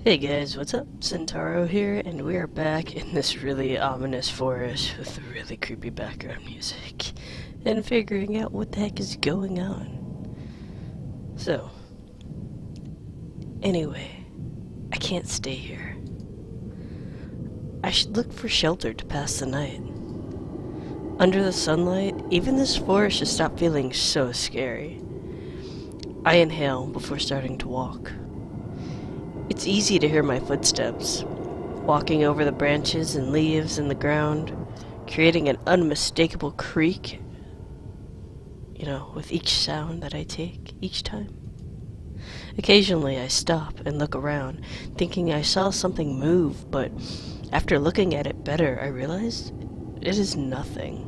Hey guys, what's up? Centauro here, and we are back in this really ominous forest with really creepy background music and figuring out what the heck is going on. So, anyway, I can't stay here. I should look for shelter to pass the night. Under the sunlight, even this forest should stop feeling so scary. I inhale before starting to walk. It's easy to hear my footsteps, walking over the branches and leaves in the ground, creating an unmistakable creak, with each sound that I take each time. Occasionally I stop and look around, thinking I saw something move, but after looking at it better, I realized it is nothing.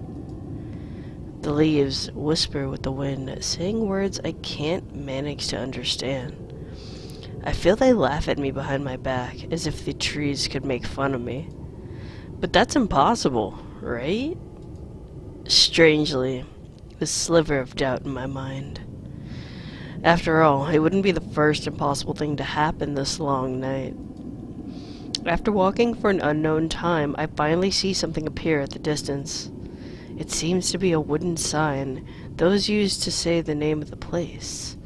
The leaves whisper with the wind, saying words I can't manage to understand. I feel they laugh at me behind my back, as if the trees could make fun of me. But that's impossible, right? Strangely, a sliver of doubt in my mind. After all, it wouldn't be the first impossible thing to happen this long night. After walking for an unknown time, I finally see something appear at the distance. It seems to be a wooden sign, those used to say the name of the place.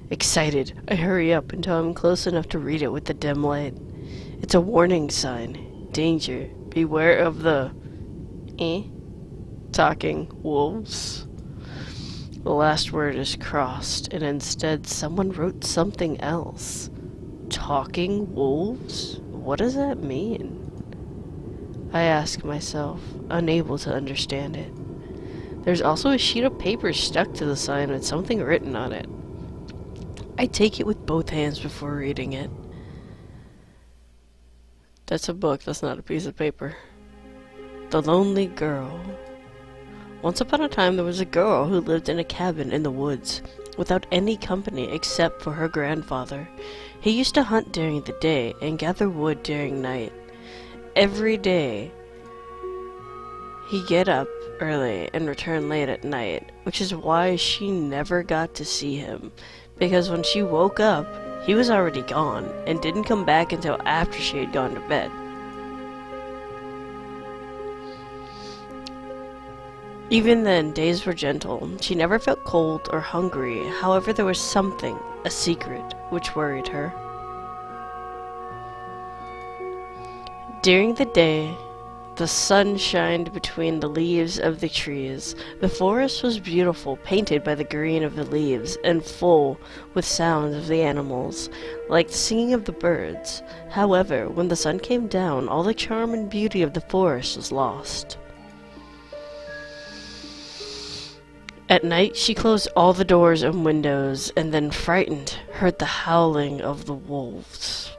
Excited, I hurry up until I'm close enough to read it with the dim light. It's a warning sign. Danger. Beware of the... talking wolves. The last word is crossed, and instead someone wrote something else. Talking wolves? What does that mean? I ask myself, unable to understand it. There's also a sheet of paper stuck to the sign with something written on it. I take it with both hands before reading it. That's a book, that's not a piece of paper. The Lonely Girl. Once upon a time there was a girl who lived in a cabin in the woods, without any company except for her grandfather. He used to hunt during the day and gather wood during night. Every day, he'd get up early and return late at night, which is why she never got to see him. Because when she woke up, he was already gone, and didn't come back until after she had gone to bed. Even then, days were gentle. She never felt cold or hungry. However, there was something, a secret, which worried her. During the day, the sun shined between the leaves of the trees. The forest was beautiful, painted by the green of the leaves, and full with sounds of the animals, like the singing of the birds. However, when the sun came down, all the charm and beauty of the forest was lost. At night, she closed all the doors and windows, and then, frightened, heard the howling of the wolves.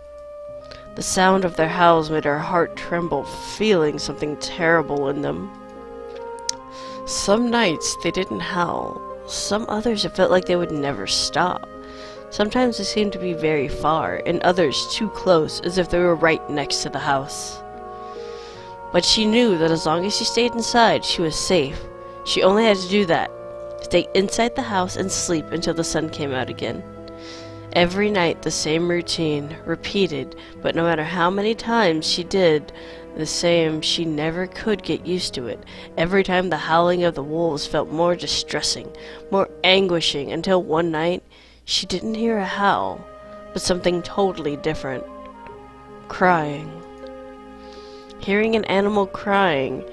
The sound of their howls made her heart tremble, feeling something terrible in them. Some nights they didn't howl. Some others it felt like they would never stop. Sometimes they seemed to be very far, and others too close, as if they were right next to the house. But she knew that as long as she stayed inside, she was safe. She only had to do that. Stay inside the house and sleep until the sun came out again. Every night the same routine, repeated, but no matter how many times she did the same, she never could get used to it. Every time the howling of the wolves felt more distressing, more anguishing, until one night she didn't hear a howl, but something totally different. Crying. Hearing an animal crying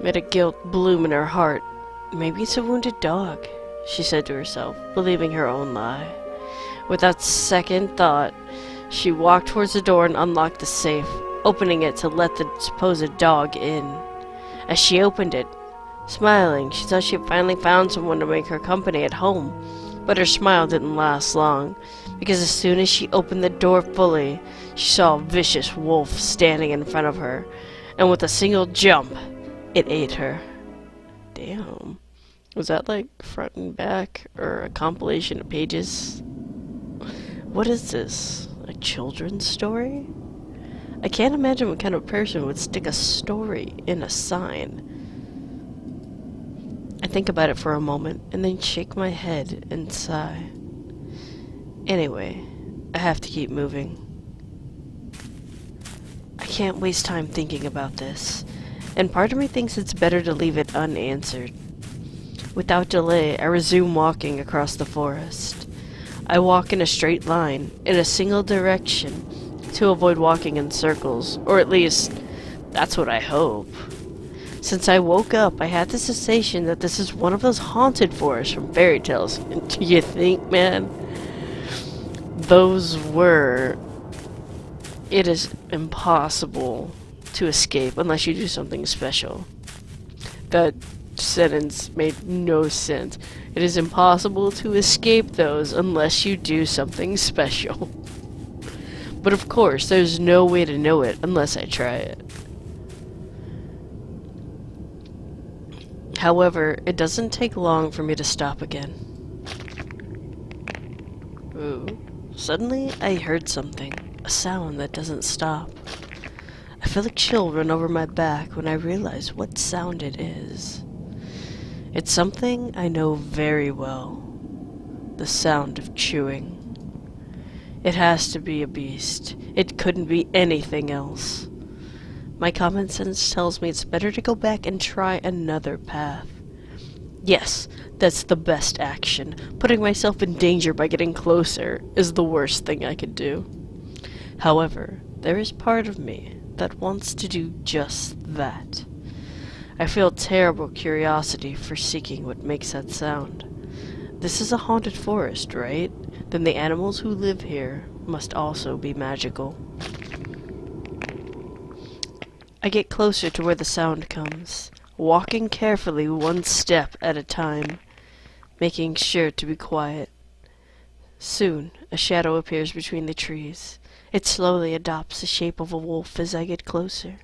made a guilt bloom in her heart. Maybe it's a wounded dog, she said to herself, believing her own lie. Without second thought, she walked towards the door and unlocked the safe, opening it to let the supposed dog in. As she opened it, smiling, she thought she had finally found someone to make her company at home. But her smile didn't last long, because as soon as she opened the door fully, she saw a vicious wolf standing in front of her, and with a single jump, it ate her. Damn. Was that like front and back, or a compilation of pages? What is this? A children's story? I can't imagine what kind of person would stick a story in a sign. I think about it for a moment, and then shake my head and sigh. Anyway, I have to keep moving. can't waste time thinking about this, and part of me thinks it's better to leave it unanswered. Without delay, I resume walking across the forest. I walk in a straight line, in a single direction, to avoid walking in circles, or at least, that's what I hope. Since I woke up, I had the sensation that this is one of those haunted forests from fairy tales. And do you think, man? Those were... It is impossible to escape unless you do something special. That sentence made no sense. It is impossible to escape those unless you do something special. But of course, there's no way to know it unless I try it. However, it doesn't take long for me to stop again. Ooh. Suddenly, I heard something. A sound that doesn't stop. I feel a chill run over my back when I realize what sound it is. It's something I know very well. The sound of chewing. It has to be a beast. It couldn't be anything else. My common sense tells me it's better to go back and try another path. Yes, that's the best action. Putting myself in danger by getting closer is the worst thing I could do. However, there is part of me that wants to do just that. I feel terrible curiosity for seeking what makes that sound. This is a haunted forest, right? Then the animals who live here must also be magical. I get closer to where the sound comes, walking carefully one step at a time, making sure to be quiet. Soon, a shadow appears between the trees. It slowly adopts the shape of a wolf as I get closer.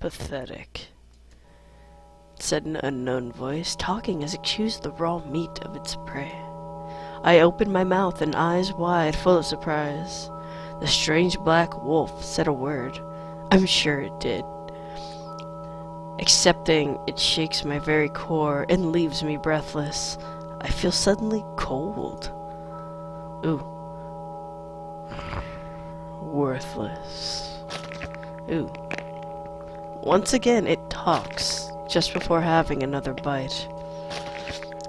Pathetic, said an unknown voice, talking as it chews the raw meat of its prey. I opened my mouth and eyes wide, full of surprise. The strange black wolf said a word. I'm sure it did. Accepting, it shakes my very core and leaves me breathless. I feel suddenly cold. Ooh. Worthless. Ooh. Once again, it talks, just before having another bite.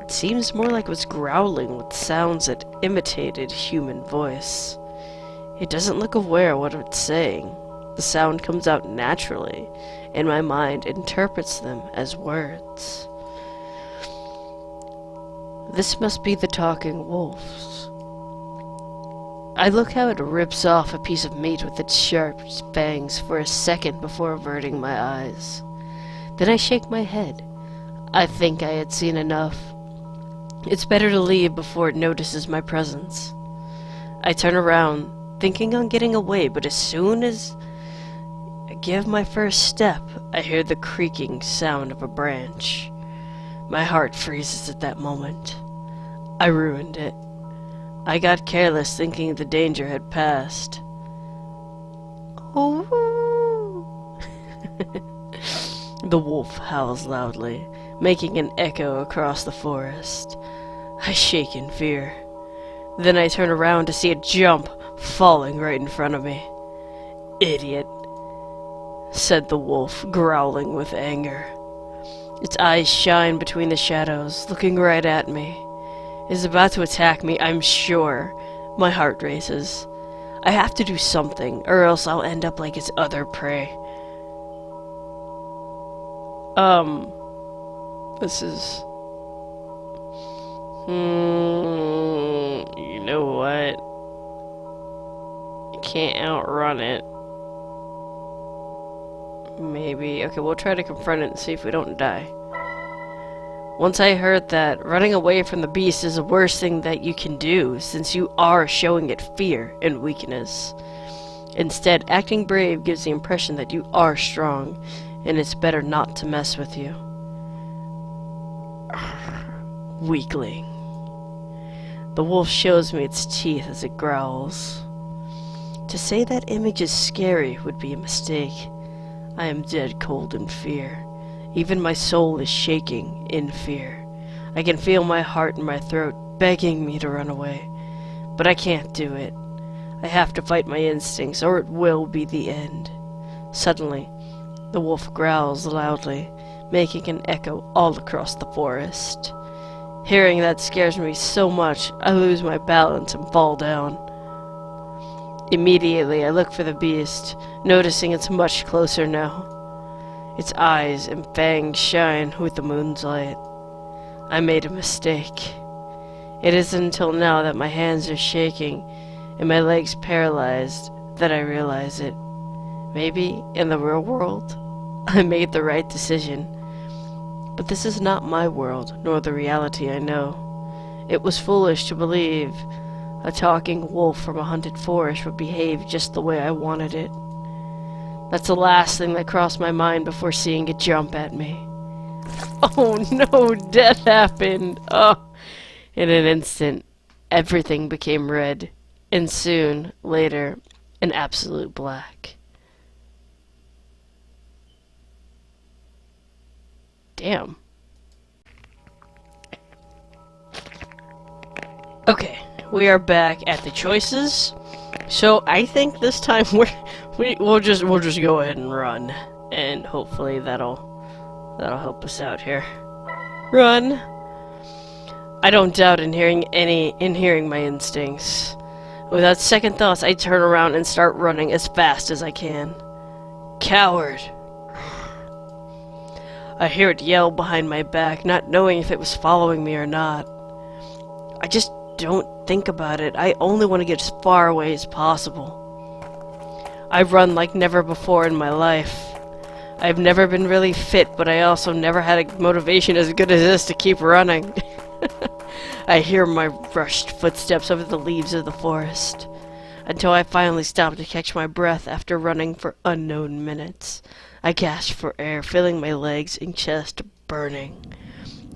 It seems more like it was growling with sounds that imitated human voice. It doesn't look aware of what it's saying. The sound comes out naturally, and my mind interprets them as words. This must be the talking wolves. I look how it rips off a piece of meat with its sharp fangs for a second before averting my eyes. Then I shake my head. I think I had seen enough. It's better to leave before it notices my presence. I turn around, thinking on getting away, but as soon as I give my first step, I hear the creaking sound of a branch. My heart freezes at that moment. I ruined it. I got careless thinking the danger had passed. Oh! The wolf howls loudly, making an echo across the forest. I shake in fear. Then I turn around to see it jump, falling right in front of me. Idiot, said the wolf, growling with anger. Its eyes shine between the shadows, looking right at me. It is about to attack me, I'm sure. My heart races. I have to do something, or else I'll end up like its other prey. This is... you know what? You can't outrun it. Maybe. Okay, we'll try to confront it and see if we don't die. Once I heard that, running away from the beast is the worst thing that you can do, since you are showing it fear and weakness. Instead, acting brave gives the impression that you are strong, and it's better not to mess with you. Weakling. The wolf shows me its teeth as it growls. To say that image is scary would be a mistake. I am dead cold in fear. Even my soul is shaking in fear. I can feel my heart in my throat begging me to run away, but I can't do it. I have to fight my instincts, or it will be the end. Suddenly, the wolf growls loudly, making an echo all across the forest. Hearing that scares me so much, I lose my balance and fall down. Immediately, I look for the beast, noticing it's much closer now. Its eyes and fangs shine with the moon's light. I made a mistake. It isn't until now that my hands are shaking and my legs paralyzed that I realize it. Maybe, in the real world, I made the right decision. But this is not my world, nor the reality I know. It was foolish to believe a talking wolf from a haunted forest would behave just the way I wanted it. That's the last thing that crossed my mind before seeing it jump at me. Oh no, death happened! Oh! In an instant, everything became red, and soon, later, an absolute black. Damn. Okay, we are back at the choices. So I think this time we'll just go ahead and run, and hopefully that'll help us out here. Run. I don't doubt in hearing my instincts. Without second thoughts, I turn around and start running as fast as I can. Coward. I hear it yell behind my back, not knowing if it was following me or not. I just don't think about it. I only want to get as far away as possible. I run like never before in my life. I've never been really fit, but I also never had a motivation as good as this to keep running. I hear my rushed footsteps over the leaves of the forest, until I finally stop to catch my breath after running for unknown minutes. I gasp for air, feeling my legs and chest burning.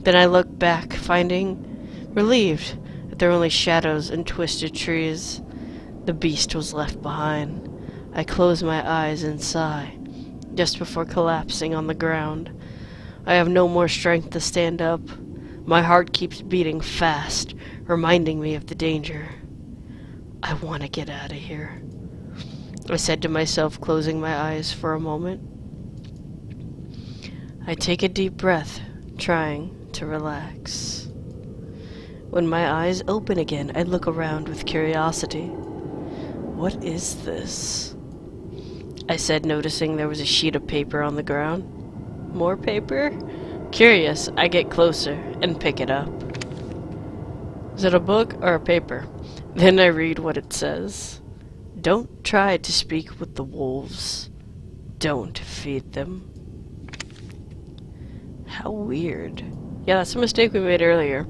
Then I look back, finding relieved that there were only shadows and twisted trees. The beast was left behind. I close my eyes and sigh, just before collapsing on the ground. I have no more strength to stand up. My heart keeps beating fast, reminding me of the danger. I want to get out of here, I said to myself, closing my eyes for a moment. I take a deep breath, trying to relax. When my eyes open again, I look around with curiosity. What is this? I said, noticing there was a sheet of paper on the ground. More paper? Curious, I get closer and pick it up. Is it a book or a paper? Then I read what it says. Don't try to speak with the wolves. Don't feed them. How weird. Yeah, that's a mistake we made earlier.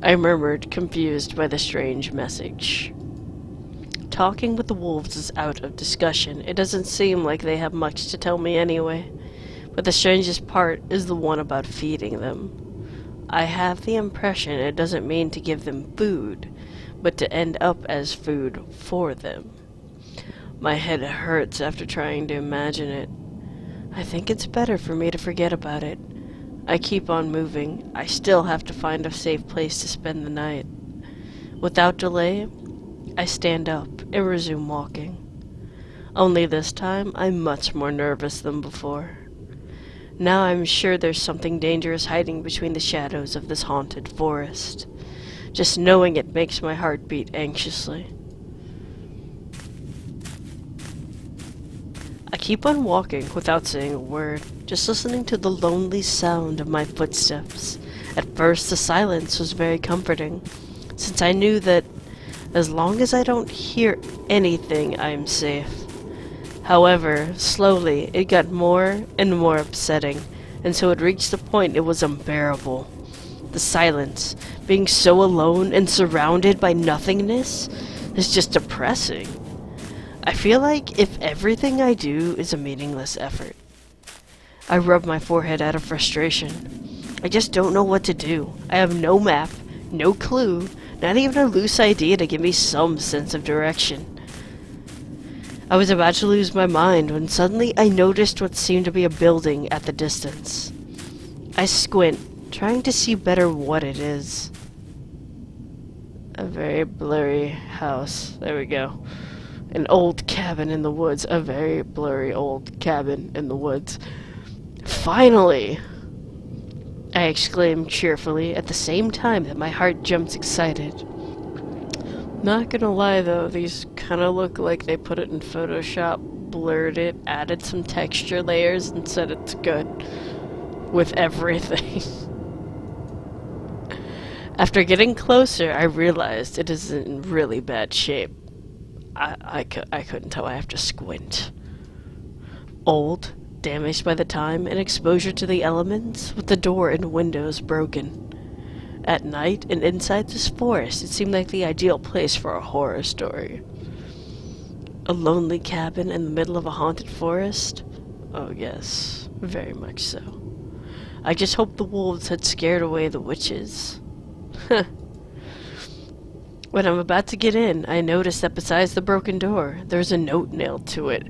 I murmured, confused by the strange message. Talking with the wolves is out of discussion. It doesn't seem like they have much to tell me anyway. But the strangest part is the one about feeding them. I have the impression it doesn't mean to give them food, but to end up as food for them. My head hurts after trying to imagine it. I think it's better for me to forget about it. I keep on moving. I still have to find a safe place to spend the night. Without delay, I stand up and resume walking. Only this time, I'm much more nervous than before. Now I'm sure there's something dangerous hiding between the shadows of this haunted forest. Just knowing it makes my heart beat anxiously. I keep on walking without saying a word, just listening to the lonely sound of my footsteps. At first, the silence was very comforting, since I knew that as long as I don't hear anything, I'm safe. However, slowly, it got more and more upsetting, and so it reached the point it was unbearable. The silence, being so alone and surrounded by nothingness, is just depressing. I feel like if everything I do is a meaningless effort. I rub my forehead out of frustration. I just don't know what to do. I have no map, no clue, not even a loose idea to give me some sense of direction. I was about to lose my mind when suddenly I noticed what seemed to be a building at the distance. I squint, trying to see better what it is. A very blurry house. There we go. An old cabin in the woods. A very blurry old cabin in the woods. Finally! I exclaimed cheerfully at the same time that my heart jumped excited. Not gonna lie though, these kinda look like they put it in Photoshop, blurred it, added some texture layers, and said it's good. With everything. After getting closer, I realized it is in really bad shape. I couldn't tell, I have to squint. Old, damaged by the time and exposure to the elements, with the door and windows broken. At night, and inside this forest, it seemed like the ideal place for a horror story. A lonely cabin in the middle of a haunted forest? Oh yes, very much so. I just hoped the wolves had scared away the witches. When I'm about to get in, I notice that besides the broken door, there's a note nailed to it.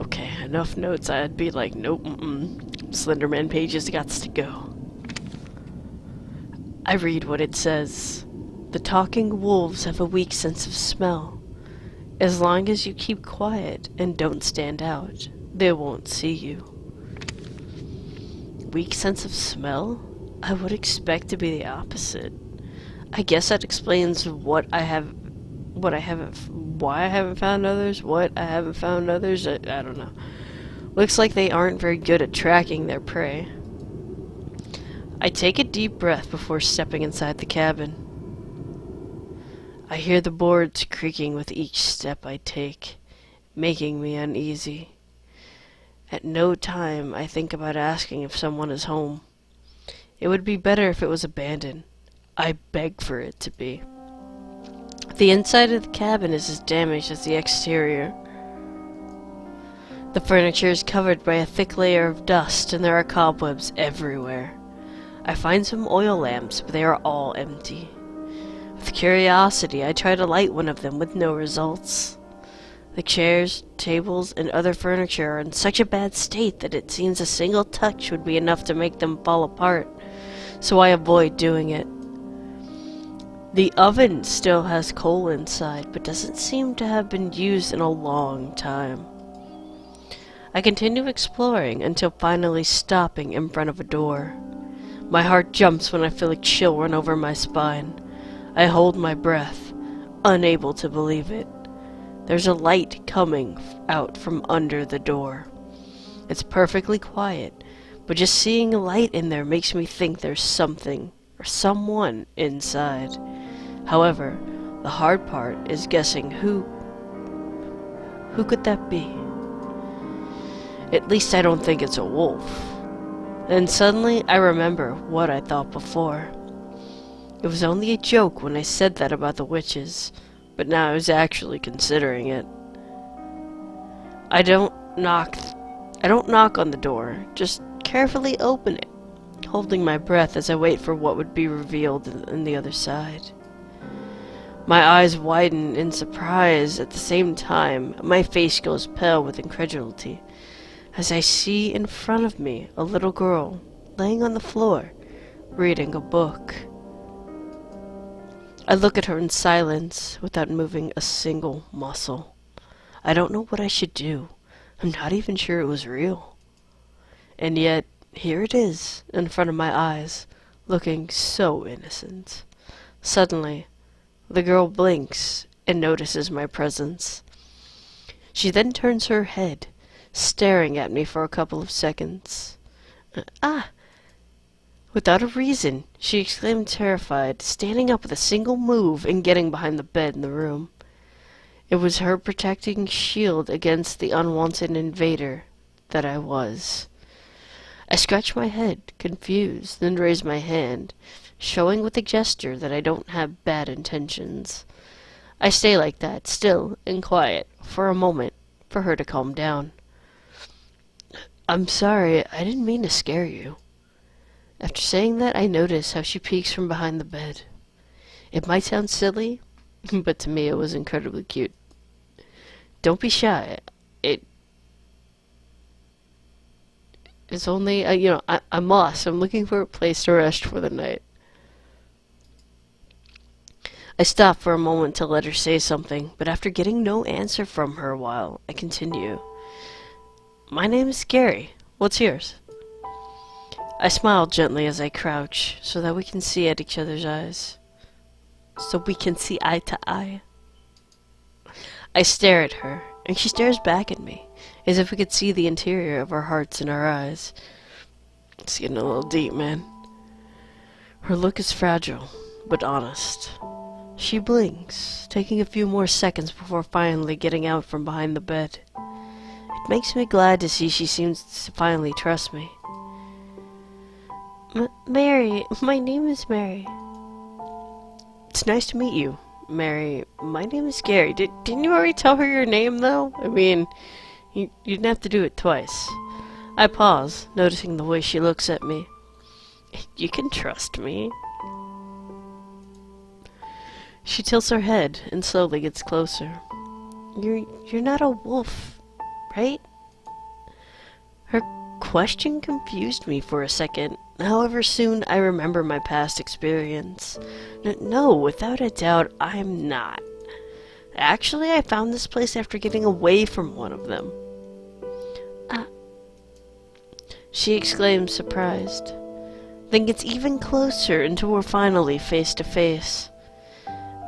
Okay, enough notes, I'd be like, nope, Slenderman pages gots to go. I read what it says. The talking wolves have a weak sense of smell. As long as you keep quiet and don't stand out, they won't see you. Weak sense of smell? I would expect to be the opposite. I guess that explains why I haven't found others, what I haven't found others, I don't know. Looks like they aren't very good at tracking their prey. I take a deep breath before stepping inside the cabin. I hear the boards creaking with each step I take, making me uneasy. At no time I think about asking if someone is home. It would be better if it was abandoned. I beg for it to be. The inside of the cabin is as damaged as the exterior. The furniture is covered by a thick layer of dust, and there are cobwebs everywhere. I find some oil lamps, but they are all empty. With curiosity, I try to light one of them with no results. The chairs, tables, and other furniture are in such a bad state that it seems a single touch would be enough to make them fall apart, so I avoid doing it. The oven still has coal inside, but doesn't seem to have been used in a long time. I continue exploring until finally stopping in front of a door. My heart jumps when I feel a chill run over my spine. I hold my breath, unable to believe it. There's a light coming out from under the door. It's perfectly quiet, but just seeing a light in there makes me think there's something or someone inside. However, the hard part is guessing who could that be? At least I don't think it's a wolf. And suddenly I remember what I thought before. It was only a joke when I said that about the witches, but now I was actually considering it. I don't knock on the door, just carefully open it, holding my breath as I wait for what would be revealed on the other side. My eyes widen in surprise. At the same time, my face goes pale with incredulity as I see in front of me a little girl laying on the floor, reading a book. I look at her in silence without moving a single muscle. I don't know what I should do. I'm not even sure it was real. And yet, here it is, in front of my eyes, looking so innocent. Suddenly, the girl blinks and notices my presence. She then turns her head, staring at me for a couple of seconds. Ah! Without a reason, she exclaimed terrified, standing up with a single move and getting behind the bed in the room. It was her protecting shield against the unwanted invader that I was. I scratch my head, confused, then raise my hand, showing with a gesture that I don't have bad intentions. I stay like that, still and quiet, for a moment, for her to calm down. I'm sorry, I didn't mean to scare you. After saying that, I notice how she peeks from behind the bed. It might sound silly, but to me it was incredibly cute. Don't be shy. It's only, I'm lost. I'm looking for a place to rest for the night. I stopped for a moment to let her say something, but after getting no answer from her a while, I continue. My name is Gary. What's yours? I smile gently as I crouch, so that we can see at each other's eyes. So we can see eye to eye. I stare at her, and she stares back at me, as if we could see the interior of our hearts in our eyes. It's getting a little deep, man. Her look is fragile, but honest. She blinks, taking a few more seconds before finally getting out from behind the bed. It makes me glad to see she seems to finally trust me. Mary, my name is Mary. It's nice to meet you, Mary. My name is Gary. Didn't you already tell her your name, though? I mean, you didn't have to do it twice. I pause, noticing the way she looks at me. You can trust me. She tilts her head and slowly gets closer. You're not a wolf, right? Her question confused me for a second. However, soon I remember my past experience. No, without a doubt, I'm not. Actually, I found this place after getting away from one of them. She exclaims, surprised. Then gets even closer until we're finally face to face.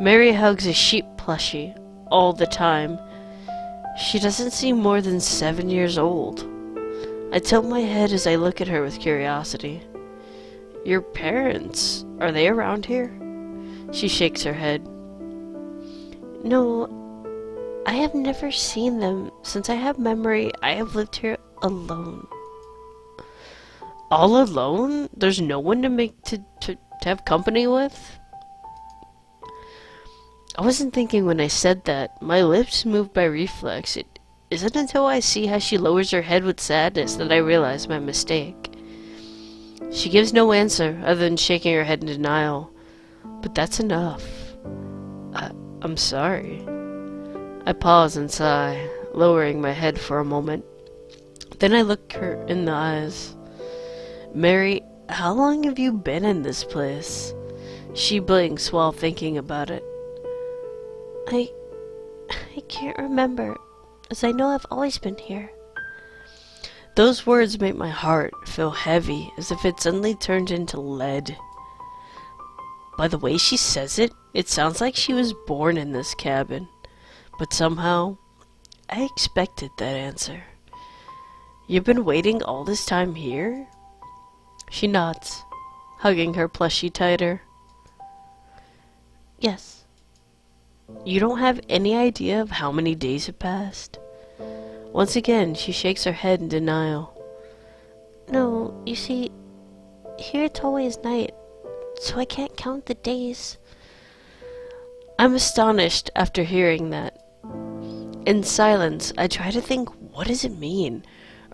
Mary hugs a sheep plushie all the time. She doesn't seem more than 7 years old. I tilt my head as I look at her with curiosity. Your parents, are they around here? She shakes her head. No, I have never seen them. Since I have memory, I have lived here alone. All alone? There's no one to have company with? I wasn't thinking when I said that. My lips moved by reflex. It isn't until I see how she lowers her head with sadness that I realize my mistake. She gives no answer other than shaking her head in denial. But that's enough. I'm sorry. I pause and sigh, lowering my head for a moment. Then I look her in the eyes. Mary, how long have you been in this place? She blinks while thinking about it. I can't remember, as I know I've always been here. Those words make my heart feel heavy, as if it suddenly turned into lead. By the way she says it, it sounds like she was born in this cabin. But somehow, I expected that answer. You've been waiting all this time here? She nods, hugging her plushie tighter. Yes. You don't have any idea of how many days have passed? Once again, she shakes her head in denial. No, you see, here it's always night, so I can't count the days. I'm astonished after hearing that. In silence, I try to think, what does it mean?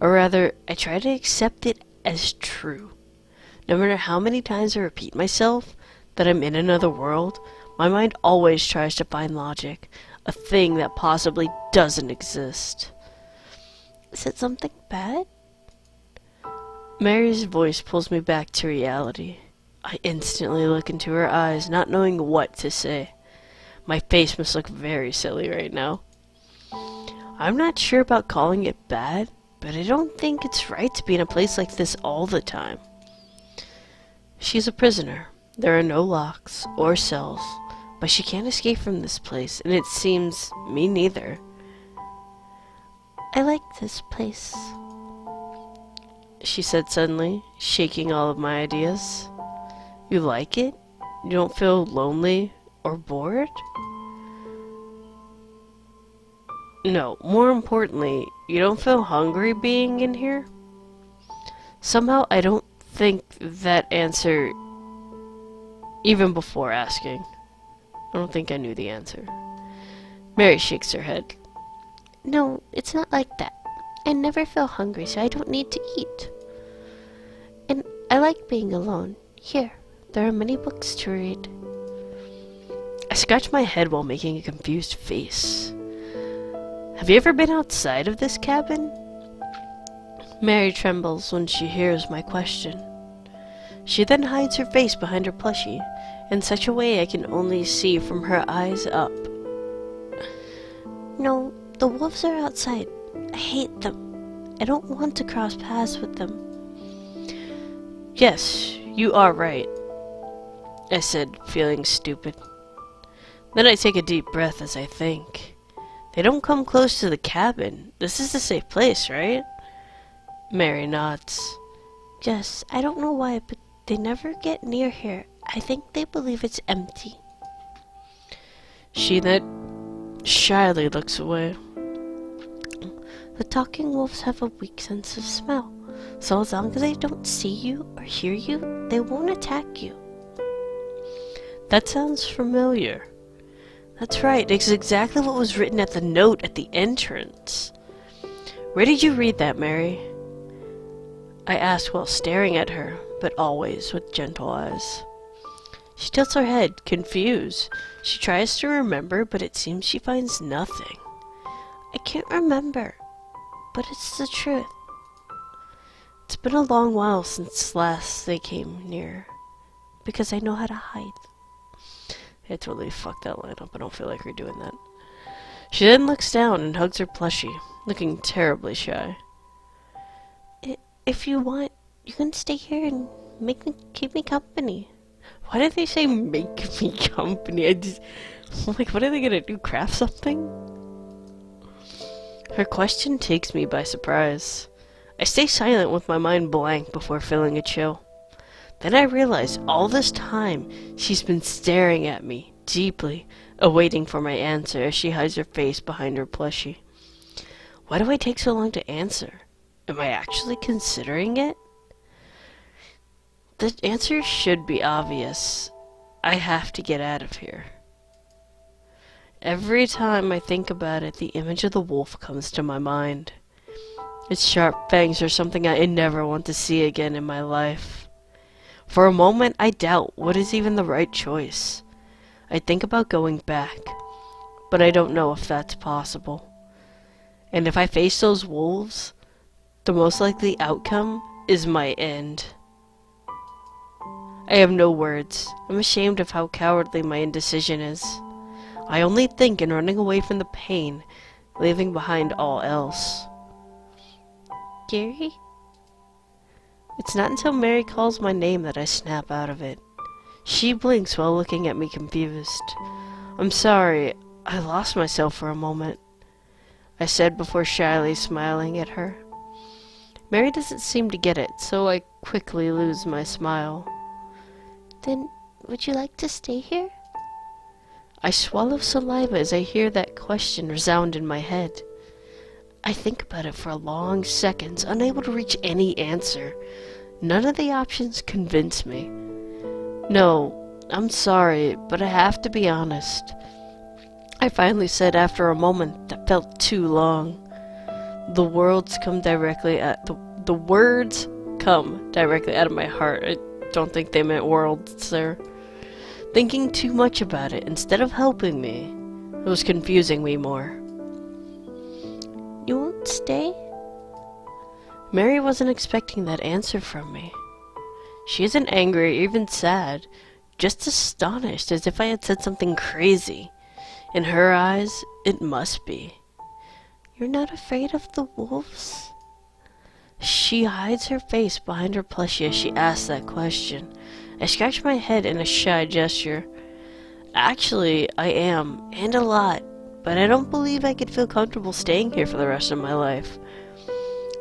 Or rather, I try to accept it as true. No matter how many times I repeat myself that I'm in another world, my mind always tries to find logic, a thing that possibly doesn't exist. Is it something bad? Mary's voice pulls me back to reality. I instantly look into her eyes, not knowing what to say. My face must look very silly right now. I'm not sure about calling it bad, but I don't think it's right to be in a place like this all the time. She's a prisoner. There are no locks or cells, but she can't escape from this place, and it seems me neither. I like this place, she said suddenly, shaking all of my ideas. You like it? You don't feel lonely or bored? No, more importantly, you don't feel hungry being in here? Somehow I don't think that answer even before asking. I don't think I knew the answer. Mary shakes her head. No, it's not like that. I never feel hungry, so I don't need to eat. And I like being alone. Here, there are many books to read. I scratch my head while making a confused face. Have you ever been outside of this cabin? Mary trembles when she hears my question. She then hides her face behind her plushie, in such a way I can only see from her eyes up. No, the wolves are outside. I hate them. I don't want to cross paths with them. Yes, you are right, I said, feeling stupid. Then I take a deep breath as I think. They don't come close to the cabin. This is a safe place, right? Mary nods. Yes, I don't know why, but they never get near here. I think they believe it's empty. She then shyly looks away. The talking wolves have a weak sense of smell, so as long as they don't see you or hear you, they won't attack you. That sounds familiar. That's right, it's exactly what was written at the note at the entrance. Where did you read that, Mary? I asked while staring at her, but always with gentle eyes. She tilts her head, confused. She tries to remember, but it seems she finds nothing. I can't remember, but it's the truth. It's been a long while since last they came near, because I know how to hide. I totally fucked that line up. I don't feel like redoing that. She then looks down and hugs her plushie, looking terribly shy. If you want, you can stay here and keep me company. Why did they say make me company? I'm like, what are they gonna do? Craft something? Her question takes me by surprise. I stay silent with my mind blank before feeling a chill. Then I realize all this time she's been staring at me deeply, awaiting for my answer as she hides her face behind her plushie. Why do I take so long to answer? Am I actually considering it? The answer should be obvious. I have to get out of here. Every time I think about it, the image of the wolf comes to my mind. Its sharp fangs are something I never want to see again in my life. For a moment, I doubt what is even the right choice. I think about going back, but I don't know if that's possible. And if I face those wolves, the most likely outcome is my end. I have no words. I'm ashamed of how cowardly my indecision is. I only think in running away from the pain, leaving behind all else. Gary? It's not until Mary calls my name that I snap out of it. She blinks while looking at me confused. I'm sorry, I lost myself for a moment, I said before shyly smiling at her. Mary doesn't seem to get it, so I quickly lose my smile. Then, would you like to stay here? I swallow saliva as I hear that question resound in my head. I think about it for long seconds, unable to reach any answer. None of the options convince me. No, I'm sorry, but I have to be honest. I finally said after a moment that felt too long. The words come directly out of my heart. I don't think they meant worlds there. Thinking too much about it instead of helping me, it was confusing me more. You won't stay? Mary wasn't expecting that answer from me. She isn't angry or even sad, just astonished as if I had said something crazy. In her eyes, it must be. You're not afraid of the wolves? She hides her face behind her plushie as she asks that question. I scratch my head in a shy gesture. Actually, I am, and a lot, but I don't believe I could feel comfortable staying here for the rest of my life.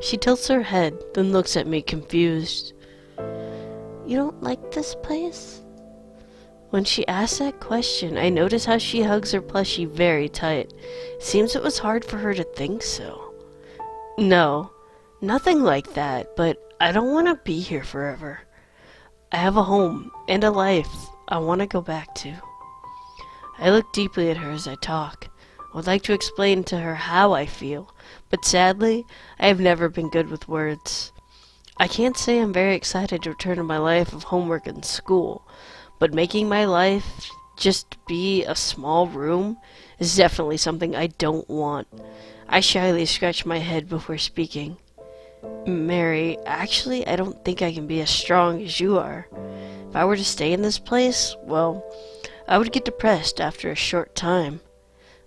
She tilts her head, then looks at me confused. You don't like this place? When she asks that question, I notice how she hugs her plushie very tight. Seems it was hard for her to think so. No, nothing like that, but I don't want to be here forever. I have a home and a life I want to go back to. I look deeply at her as I talk. I would like to explain to her how I feel, but sadly, I have never been good with words. I can't say I'm very excited to return to my life of homework and school, but making my life just be a small room is definitely something I don't want. I shyly scratch my head before speaking. Mary, actually, I don't think I can be as strong as you are. If I were to stay in this place, well, I would get depressed after a short time.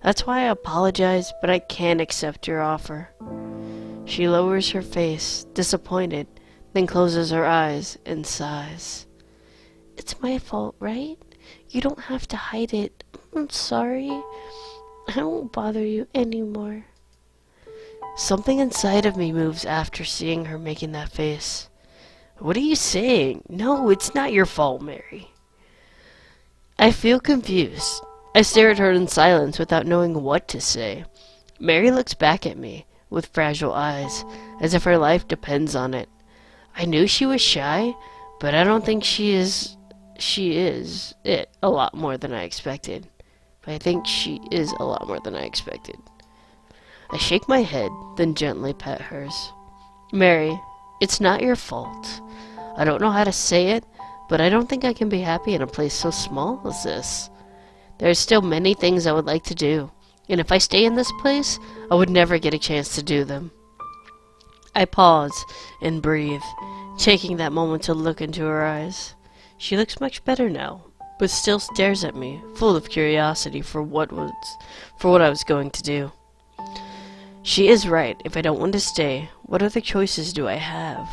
That's why I apologize, but I can't accept your offer. She lowers her face, disappointed, then closes her eyes and sighs. It's my fault, right? You don't have to hide it. I'm sorry. I won't bother you anymore. Something inside of me moves after seeing her making that face. What are you saying? No, it's not your fault, Mary. I feel confused. I stare at her in silence without knowing what to say. Mary looks back at me with fragile eyes, as if her life depends on it. I knew she was shy, but I don't think she is it a lot more than I expected. But I think she is a lot more than I expected. I shake my head, then gently pet hers. Mary, it's not your fault. I don't know how to say it, but I don't think I can be happy in a place so small as this. There are still many things I would like to do, and if I stay in this place, I would never get a chance to do them. I pause and breathe, taking that moment to look into her eyes. She looks much better now, but still stares at me, full of curiosity for what I was going to do. She is right. If I don't want to stay, what other choices do I have?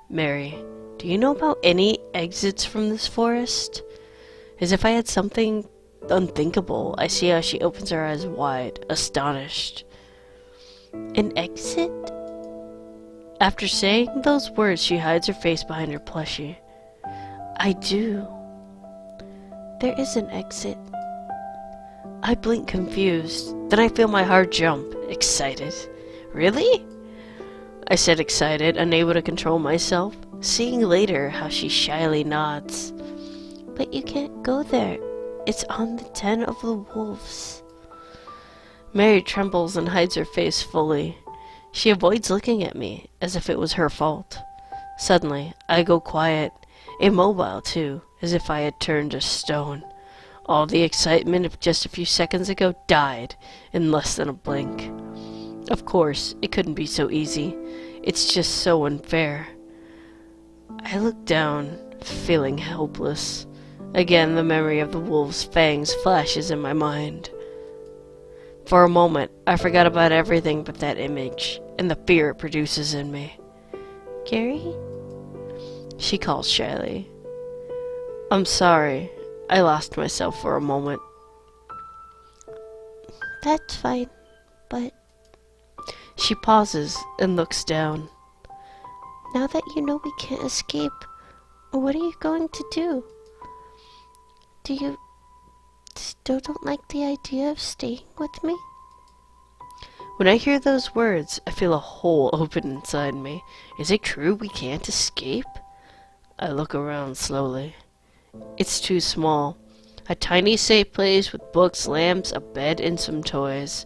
Mary, do you know about any exits from this forest? As if I had something unthinkable, I see how she opens her eyes wide, astonished. An exit? After saying those words, she hides her face behind her plushie. I do. There is an exit. I blink confused. Then I feel my heart jump, excited. Really? I said excited, unable to control myself, seeing later how she shyly nods. But you can't go there. It's on the den of the wolves. Mary trembles and hides her face fully. She avoids looking at me, as if it was her fault. Suddenly, I go quiet, immobile too, as if I had turned to stone. All the excitement of just a few seconds ago died in less than a blink. Of course, it couldn't be so easy. It's just so unfair. I look down, feeling helpless. Again, the memory of the wolf's fangs flashes in my mind. For a moment, I forgot about everything but that image, and the fear it produces in me. Gary? She calls shyly. I'm sorry. I lost myself for a moment. That's fine, but... She pauses and looks down. Now that you know we can't escape, what are you going to do? Do you still don't like the idea of staying with me? When I hear those words, I feel a hole open inside me. Is it true we can't escape? I look around slowly. It's too small. A tiny safe place with books, lamps, a bed, and some toys.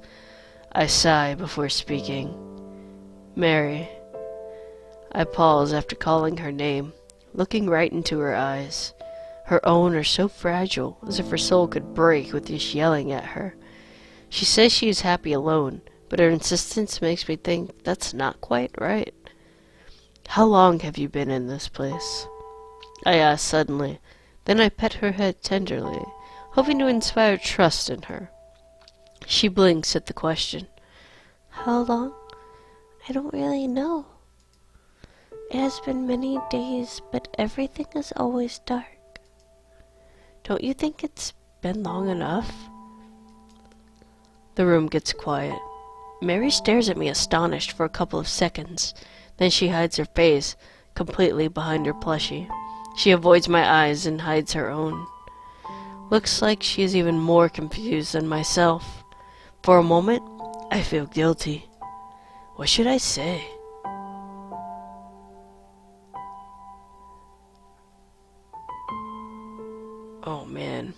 I sigh before speaking. Mary. I pause after calling her name, looking right into her eyes. Her own are so fragile, as if her soul could break with just yelling at her. She says she is happy alone, but her insistence makes me think that's not quite right. How long have you been in this place? I ask suddenly. Then I pet her head tenderly, hoping to inspire trust in her. She blinks at the question. How long? I don't really know. It has been many days, but everything is always dark. Don't you think it's been long enough? The room gets quiet. Mary stares at me astonished for a couple of seconds. Then she hides her face completely behind her plushie. She avoids my eyes and hides her own. Looks like she is even more confused than myself. For a moment, I feel guilty. What should I say? Oh, man.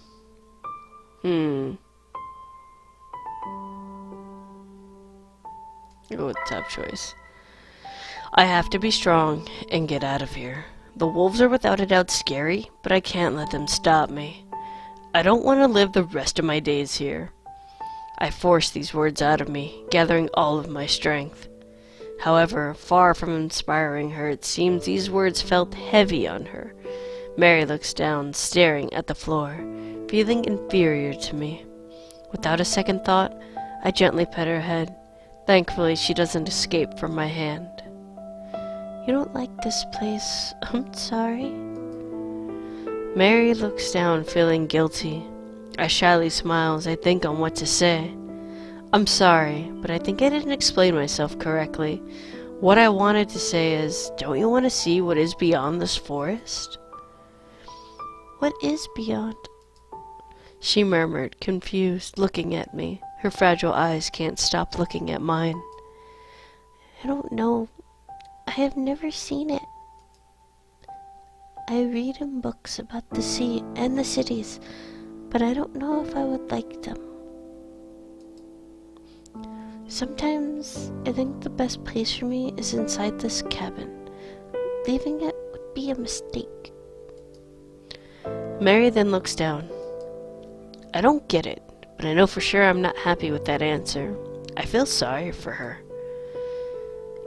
Oh, tough choice. I have to be strong and get out of here. The wolves are without a doubt scary, but I can't let them stop me. I don't want to live the rest of my days here. I force these words out of me, gathering all of my strength. However, far from inspiring her, it seems these words felt heavy on her. Mary looks down, staring at the floor, feeling inferior to me. Without a second thought, I gently pet her head. Thankfully, she doesn't escape from my hand. You don't like this place. I'm sorry. Mary looks down, feeling guilty. I shyly smile as I think on what to say. I'm sorry, but I think I didn't explain myself correctly. What I wanted to say is, don't you want to see what is beyond this forest? What is beyond? She murmured, confused, looking at me. Her fragile eyes can't stop looking at mine. I don't know. I have never seen it. I read in books about the sea and the cities, but I don't know if I would like them. Sometimes I think the best place for me is inside this cabin. Leaving it would be a mistake. Mary then looks down. I don't get it, but I know for sure I'm not happy with that answer. I feel sorry for her.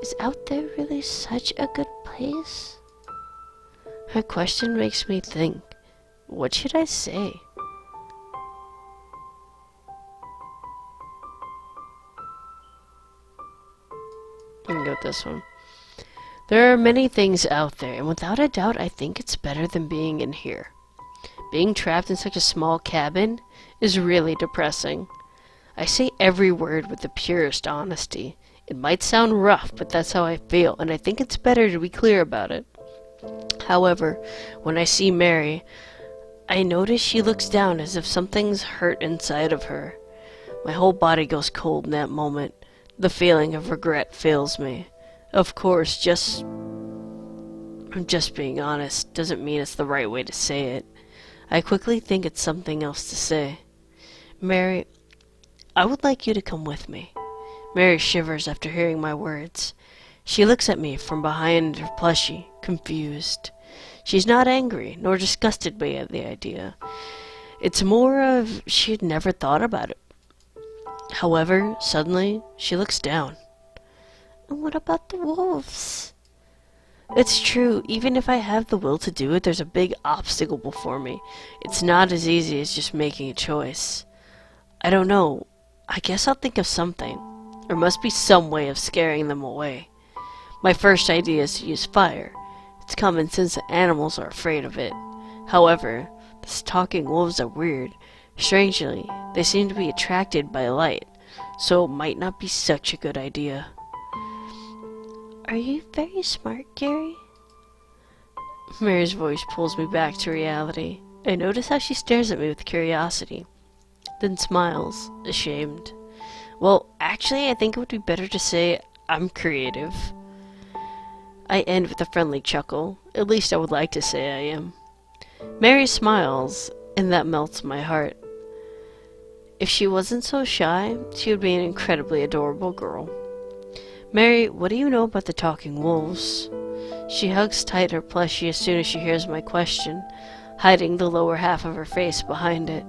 Is out there really such a good place? Her question makes me think. What should I say? I'm gonna go with this one. There are many things out there, and without a doubt, I think it's better than being in here. Being trapped in such a small cabin is really depressing. I say every word with the purest honesty. It might sound rough, but that's how I feel, and I think it's better to be clear about it. However, when I see Mary, I notice she looks down as if something's hurt inside of her. My whole body goes cold in that moment. The feeling of regret fills me. Of course, I'm just being honest doesn't mean it's the right way to say it. I quickly think it's something else to say. Mary, I would like you to come with me. Mary shivers after hearing my words. She looks at me from behind her plushie, confused. She's not angry, nor disgusted by the idea. It's more of she had never thought about it. However, suddenly, she looks down. And what about the wolves? It's true, even if I have the will to do it, there's a big obstacle before me. It's not as easy as just making a choice. I don't know. I guess I'll think of something. There must be some way of scaring them away. My first idea is to use fire. It's common sense that animals are afraid of it. However, these talking wolves are weird. Strangely, they seem to be attracted by light, so it might not be such a good idea. Are you very smart, Gary? Mary's voice pulls me back to reality. I notice how she stares at me with curiosity, then smiles, ashamed. Well, actually, I think it would be better to say I'm creative. I end with a friendly chuckle. At least I would like to say I am. Mary smiles, and that melts my heart. If she wasn't so shy, she would be an incredibly adorable girl. Mary, what do you know about the talking wolves? She hugs tight her plushie as soon as she hears my question, hiding the lower half of her face behind it.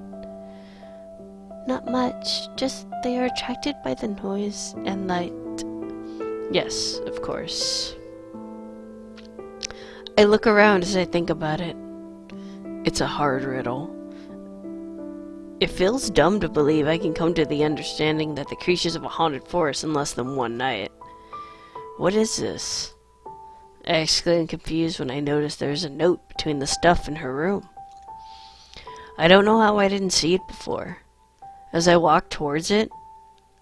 Not much, just they are attracted by the noise and light. Yes, of course. I look around as I think about it. It's a hard riddle. It feels dumb to believe I can come to the understanding that the creatures of a haunted forest in less than one night. What is this? I exclaim confused when I notice there's a note between the stuff in her room. I don't know how I didn't see it before. As I walk towards it,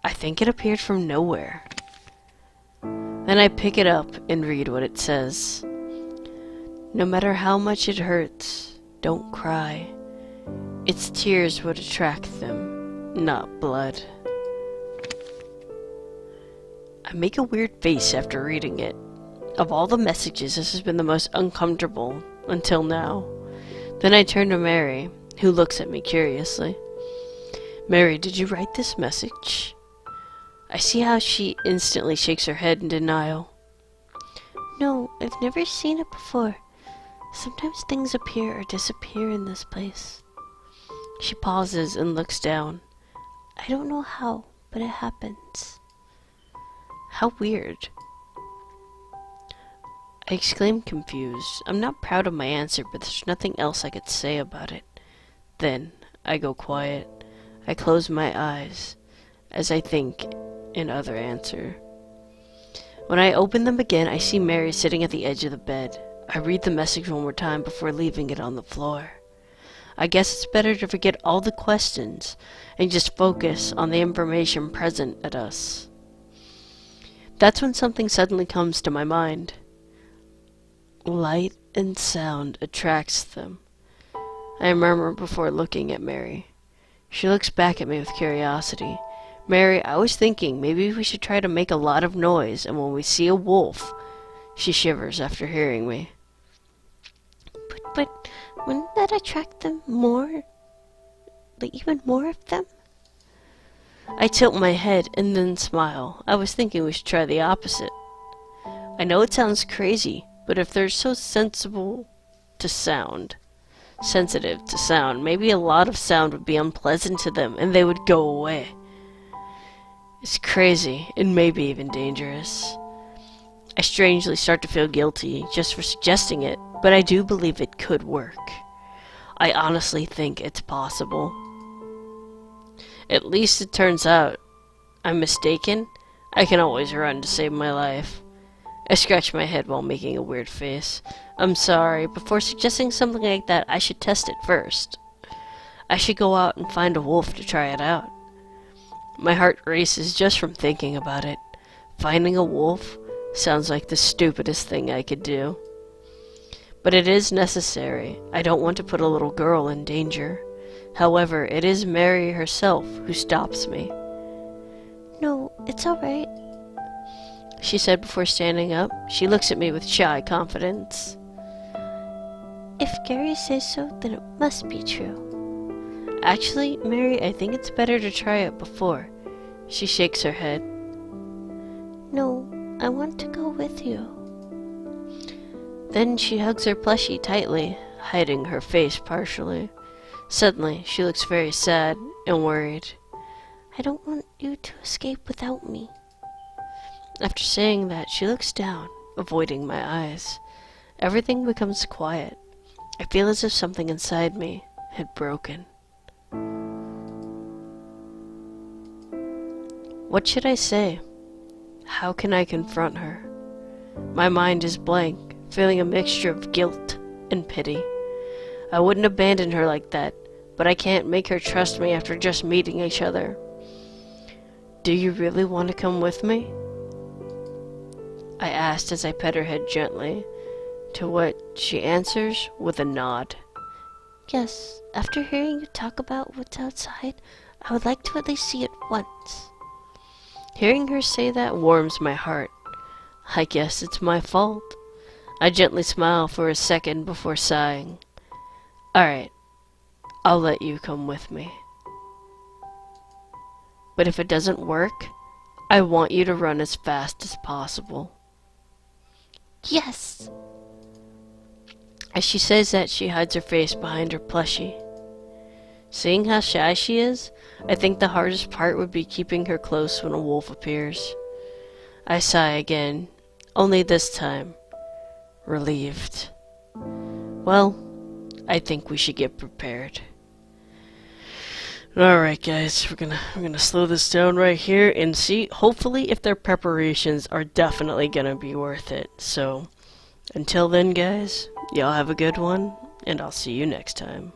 I think it appeared from nowhere. Then I pick it up and read what it says. No matter how much it hurts, don't cry. Its tears would attract them, not blood. I make a weird face after reading it. Of all the messages, this has been the most uncomfortable until now. Then I turn to Mary, who looks at me curiously. Mary, did you write this message? I see how she instantly shakes her head in denial. No, I've never seen it before. Sometimes things appear or disappear in this place. She pauses and looks down. I don't know how, but it happens. How weird. I exclaimed, confused. I'm not proud of my answer, but there's nothing else I could say about it. Then I go quiet. I close my eyes as I think in other answer. When I open them again, I see Mary sitting at the edge of the bed. I read the message one more time before leaving it on the floor. I guess it's better to forget all the questions and just focus on the information present at us. That's when something suddenly comes to my mind. Light and sound attracts them. I murmur before looking at Mary. She looks back at me with curiosity. Mary, I was thinking maybe we should try to make a lot of noise, and when we see a wolf... She shivers after hearing me. But wouldn't that attract them more? Like, even more of them? I tilt my head and then smile. I was thinking we should try the opposite. I know it sounds crazy, but if they're so sensitive to sound, maybe a lot of sound would be unpleasant to them and they would go away. It's crazy and maybe even dangerous. I strangely start to feel guilty just for suggesting it, but I do believe it could work. I honestly think it's possible. At least it turns out I'm mistaken. I can always run to save my life. I scratch my head while making a weird face. I'm sorry, before suggesting something like that, I should test it first. I should go out and find a wolf to try it out. My heart races just from thinking about it. Finding a wolf sounds like the stupidest thing I could do. But it is necessary. I don't want to put a little girl in danger. However, it is Mary herself who stops me. No, it's alright, she said before standing up. She looks at me with shy confidence. If Gary says so, then it must be true. Actually, Mary, I think it's better to try it before. She shakes her head. No, I want to go with you. Then she hugs her plushie tightly, hiding her face partially. Suddenly, she looks very sad and worried. I don't want you to escape without me. After saying that, she looks down, avoiding my eyes. Everything becomes quiet. I feel as if something inside me had broken. What should I say? How can I confront her? My mind is blank, feeling a mixture of guilt and pity. I wouldn't abandon her like that, but I can't make her trust me after just meeting each other. Do you really want to come with me? I asked as I pet her head gently, to what she answers with a nod. Yes, after hearing you talk about what's outside, I would like to at least see it once. Hearing her say that warms my heart. I guess it's my fault. I gently smile for a second before sighing. Alright, I'll let you come with me. But if it doesn't work, I want you to run as fast as possible. Yes! As she says that, she hides her face behind her plushie. Seeing how shy she is, I think the hardest part would be keeping her close when a wolf appears. I sigh again, only this time relieved. Well, I think we should get prepared. Alright guys, we're gonna slow this down right here and see hopefully if their preparations are definitely gonna be worth it. So until then guys, y'all have a good one and I'll see you next time.